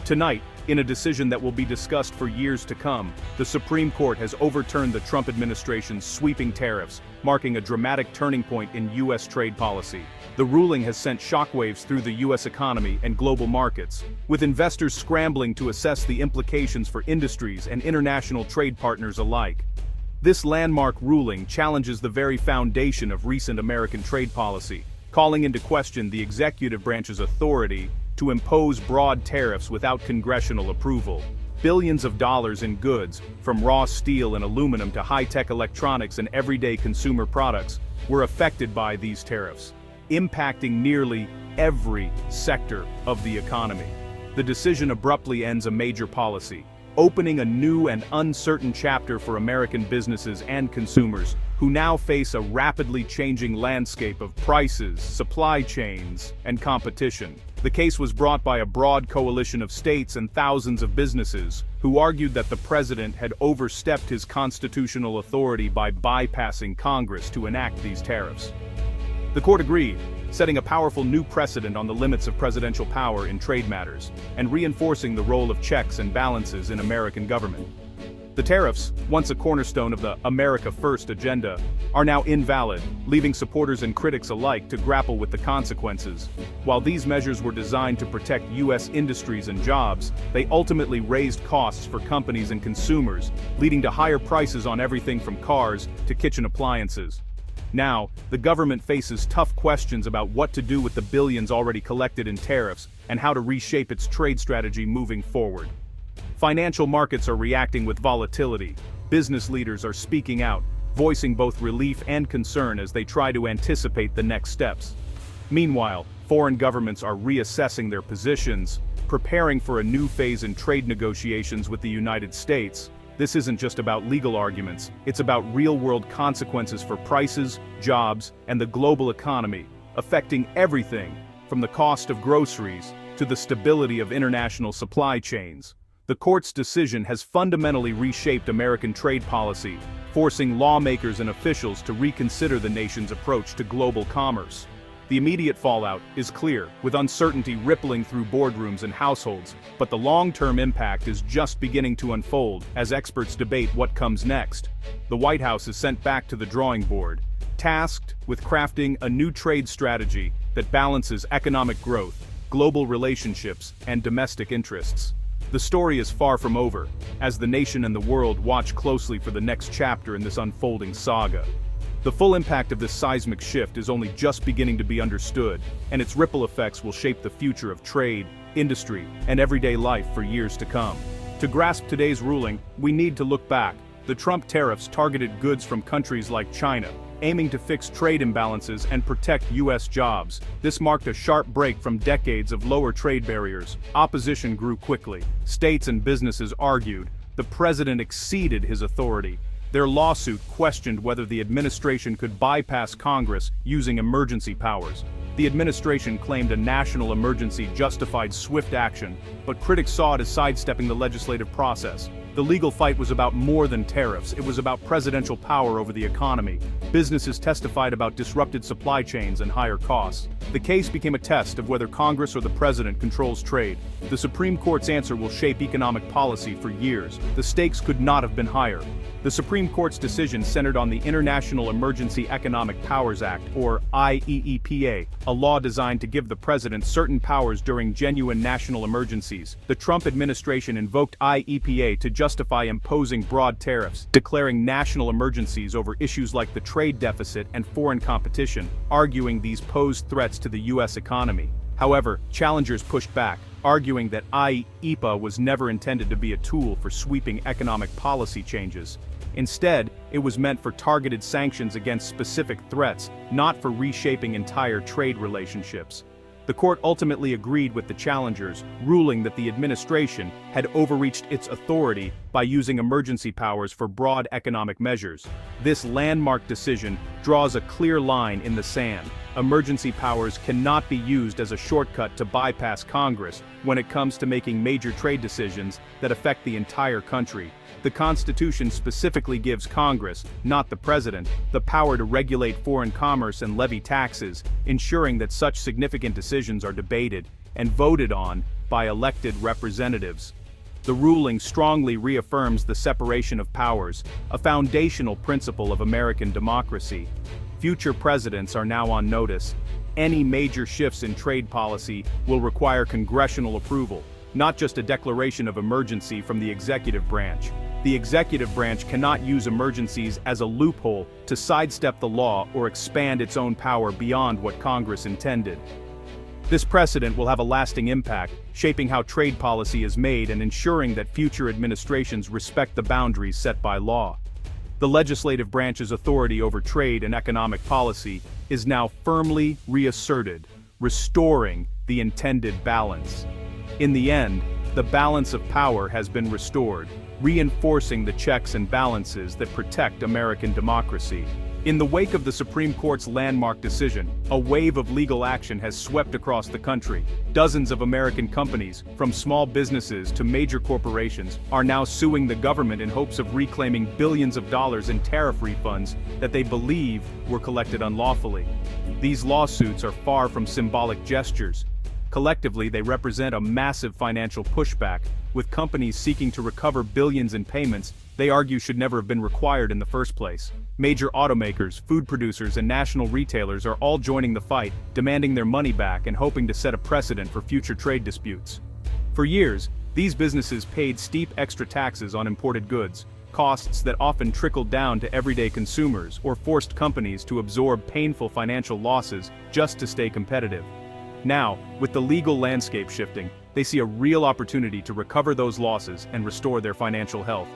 Tonight, in a decision that will be discussed for years to come, the Supreme Court has overturned the Trump administration's sweeping tariffs, marking a dramatic turning point in U.S. trade policy. The ruling has sent shockwaves through the U.S. economy and global markets, with investors scrambling to assess the implications for industries and international trade partners alike. This landmark ruling challenges the very foundation of recent American trade policy, calling into question the executive branch's authority to impose broad tariffs without congressional approval. Billions of dollars in goods, from raw steel and aluminum to high-tech electronics and everyday consumer products, were affected by these tariffs, impacting nearly every sector of the economy. The decision abruptly ends a major policy, opening a new and uncertain chapter for American businesses and consumers, who now face a rapidly changing landscape of prices, supply chains, and competition. The case was brought by a broad coalition of states and thousands of businesses, who argued that the president had overstepped his constitutional authority by bypassing Congress to enact these tariffs. The court agreed, setting a powerful new precedent on the limits of presidential power in trade matters, and reinforcing the role of checks and balances in American government. The tariffs, once a cornerstone of the America First agenda, are now invalid, leaving supporters and critics alike to grapple with the consequences. While these measures were designed to protect U.S. industries and jobs, they ultimately raised costs for companies and consumers, leading to higher prices on everything from cars to kitchen appliances. Now, the government faces tough questions about what to do with the billions already collected in tariffs and how to reshape its trade strategy moving forward. Financial markets are reacting with volatility. Business leaders are speaking out, voicing both relief and concern as they try to anticipate the next steps. Meanwhile, foreign governments are reassessing their positions, preparing for a new phase in trade negotiations with the United States. This isn't just about legal arguments, it's about real-world consequences for prices, jobs, and the global economy, affecting everything from the cost of groceries to the stability of international supply chains. The court's decision has fundamentally reshaped American trade policy, forcing lawmakers and officials to reconsider the nation's approach to global commerce. The immediate fallout is clear, with uncertainty rippling through boardrooms and households, but the long-term impact is just beginning to unfold as experts debate what comes next. The White House is sent back to the drawing board, tasked with crafting a new trade strategy that balances economic growth, global relationships, and domestic interests. The story is far from over, as the nation and the world watch closely for the next chapter in this unfolding saga. The full impact of this seismic shift is only just beginning to be understood, and its ripple effects will shape the future of trade, industry, and everyday life for years to come. To grasp today's ruling, we need to look back. The Trump tariffs targeted goods from countries like China, aiming to fix trade imbalances and protect U.S. jobs. This marked a sharp break from decades of lower trade barriers. Opposition grew quickly. States and businesses argued. The president exceeded his authority. Their lawsuit questioned whether the administration could bypass Congress using emergency powers. The administration claimed a national emergency justified swift action, but critics saw it as sidestepping the legislative process. The legal fight was about more than tariffs, it was about presidential power over the economy. Businesses testified about disrupted supply chains and higher costs. The case became a test of whether Congress or the president controls trade. The Supreme Court's answer will shape economic policy for years. The stakes could not have been higher. The Supreme Court's decision centered on the International Emergency Economic Powers Act, or IEEPA, a law designed to give the president certain powers during genuine national emergencies. The Trump administration invoked IEEPA to justify imposing broad tariffs, declaring national emergencies over issues like the trade deficit and foreign competition, arguing these posed threats to the U.S. economy. However, challengers pushed back, arguing that IEEPA was never intended to be a tool for sweeping economic policy changes. Instead, it was meant for targeted sanctions against specific threats, not for reshaping entire trade relationships. The court ultimately agreed with the challengers, ruling that the administration had overreached its authority by using emergency powers for broad economic measures. This landmark decision draws a clear line in the sand. Emergency powers cannot be used as a shortcut to bypass Congress when it comes to making major trade decisions that affect the entire country. The Constitution specifically gives Congress, not the President, the power to regulate foreign commerce and levy taxes, ensuring that such significant decisions are debated and voted on by elected representatives. The ruling strongly reaffirms the separation of powers, a foundational principle of American democracy. Future presidents are now on notice. Any major shifts in trade policy will require congressional approval, not just a declaration of emergency from the executive branch. The executive branch cannot use emergencies as a loophole to sidestep the law or expand its own power beyond what Congress intended. This precedent will have a lasting impact, shaping how trade policy is made and ensuring that future administrations respect the boundaries set by law. The legislative branch's authority over trade and economic policy is now firmly reasserted, restoring the intended balance. In the end, the balance of power has been restored, reinforcing the checks and balances that protect American democracy. In the wake of the Supreme Court's landmark decision, a wave of legal action has swept across the country. Dozens of American companies, from small businesses to major corporations, are now suing the government in hopes of reclaiming billions of dollars in tariff refunds that they believe were collected unlawfully. These lawsuits are far from symbolic gestures. Collectively, they represent a massive financial pushback, with companies seeking to recover billions in payments they argue should never have been required in the first place. Major automakers, food producers, and national retailers are all joining the fight, demanding their money back and hoping to set a precedent for future trade disputes. For years, these businesses paid steep extra taxes on imported goods, costs that often trickled down to everyday consumers or forced companies to absorb painful financial losses just to stay competitive. Now, with the legal landscape shifting, they see a real opportunity to recover those losses and restore their financial health.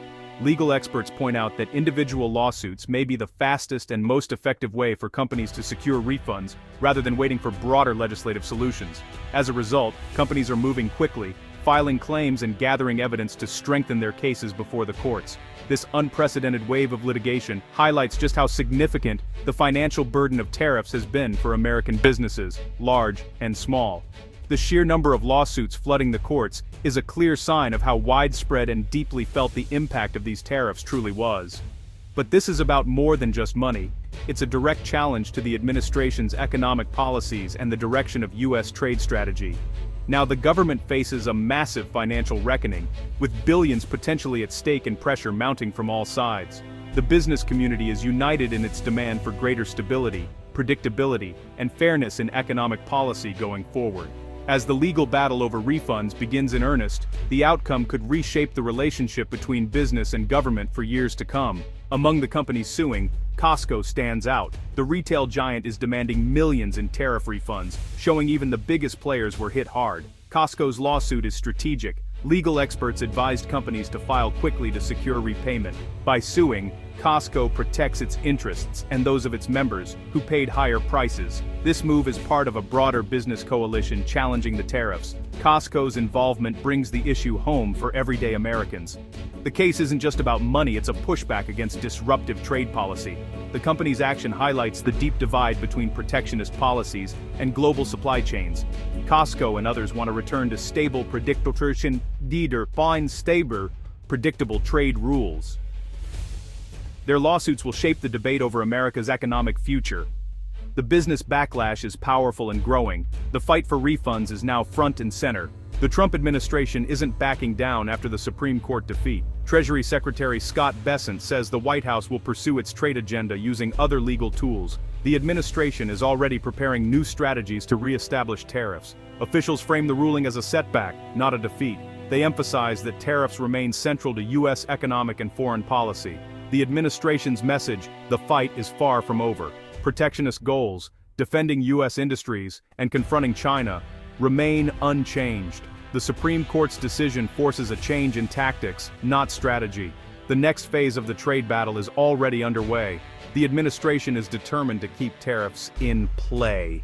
Legal experts point out that individual lawsuits may be the fastest and most effective way for companies to secure refunds, rather than waiting for broader legislative solutions. As a result, companies are moving quickly, filing claims and gathering evidence to strengthen their cases before the courts. This unprecedented wave of litigation highlights just how significant the financial burden of tariffs has been for American businesses, large and small. The sheer number of lawsuits flooding the courts is a clear sign of how widespread and deeply felt the impact of these tariffs truly was. But this is about more than just money. It's a direct challenge to the administration's economic policies and the direction of U.S. trade strategy. Now the government faces a massive financial reckoning, with billions potentially at stake and pressure mounting from all sides. The business community is united in its demand for greater stability, predictability, and fairness in economic policy going forward. As the legal battle over refunds begins in earnest, the outcome could reshape the relationship between business and government for years to come. Among the companies suing, Costco stands out. The retail giant is demanding millions in tariff refunds, showing even the biggest players were hit hard. Costco's lawsuit is strategic. Legal experts advised companies to file quickly to secure repayment. By suing, Costco protects its interests and those of its members, who paid higher prices. This move is part of a broader business coalition challenging the tariffs. Costco's involvement brings the issue home for everyday Americans. The case isn't just about money, it's a pushback against disruptive trade policy. The company's action highlights the deep divide between protectionist policies and global supply chains. Costco and others want to return to stable, predictable trade rules. Their lawsuits will shape the debate over America's economic future. The business backlash is powerful and growing. The fight for refunds is now front and center. The Trump administration isn't backing down after the Supreme Court defeat. Treasury Secretary Scott Bessent says the White House will pursue its trade agenda using other legal tools. The administration is already preparing new strategies to reestablish tariffs. Officials frame the ruling as a setback, not a defeat. They emphasize that tariffs remain central to U.S. economic and foreign policy. The administration's message, the fight is far from over. Protectionist goals, defending U.S. industries, and confronting China remain unchanged. The Supreme Court's decision forces a change in tactics, not strategy. The next phase of the trade battle is already underway. The administration is determined to keep tariffs in play.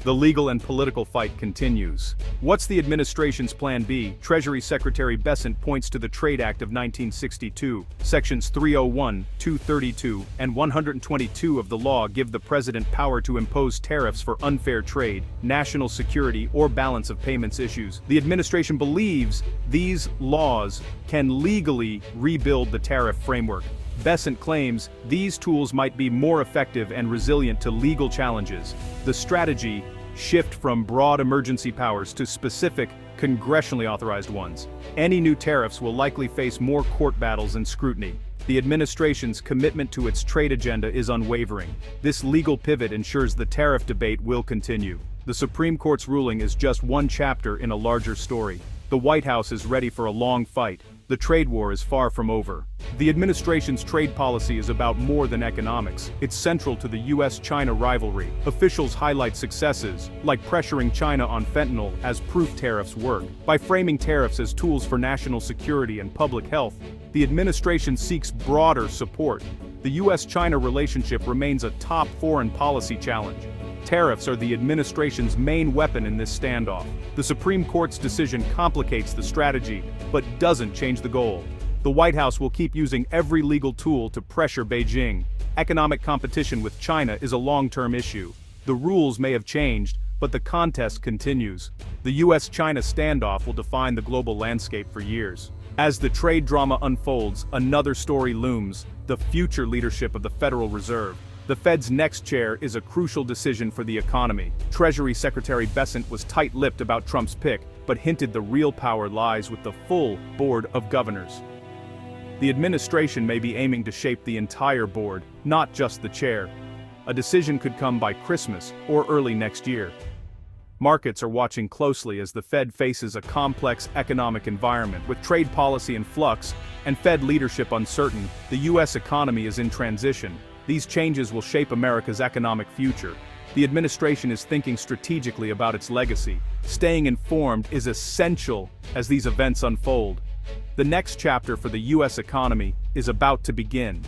The legal and political fight continues. What's the administration's plan B? Treasury Secretary Bessent points to the Trade Act of 1962. Sections 301, 232, and 122 of the law give the president power to impose tariffs for unfair trade, national security, or balance of payments issues. The administration believes these laws can legally rebuild the tariff framework. Bessent claims these tools might be more effective and resilient to legal challenges. The strategy: shift from broad emergency powers to specific, congressionally authorized ones. Any new tariffs will likely face more court battles and scrutiny. The administration's commitment to its trade agenda is unwavering. This legal pivot ensures the tariff debate will continue. The Supreme Court's ruling is just one chapter in a larger story. The White House is ready for a long fight. The trade war is far from over. The administration's trade policy is about more than economics. It's central to the US-China rivalry. Officials highlight successes, like pressuring China on fentanyl as proof tariffs work. By framing tariffs as tools for national security and public health, the administration seeks broader support. The US-China relationship remains a top foreign policy challenge. Tariffs are the administration's main weapon in this standoff. The Supreme Court's decision complicates the strategy, but doesn't change the goal. The White House will keep using every legal tool to pressure Beijing. Economic competition with China is a long-term issue. The rules may have changed, but the contest continues. The US-China standoff will define the global landscape for years. As the trade drama unfolds, another story looms: the future leadership of the Federal Reserve. The Fed's next chair is a crucial decision for the economy. Treasury Secretary Bessent was tight-lipped about Trump's pick, but hinted the real power lies with the full Board of Governors. The administration may be aiming to shape the entire board, not just the chair. A decision could come by Christmas or early next year. Markets are watching closely as the Fed faces a complex economic environment. With trade policy in flux and Fed leadership uncertain, the US economy is in transition. These changes will shape America's economic future. The administration is thinking strategically about its legacy. Staying informed is essential as these events unfold. The next chapter for the US economy is about to begin.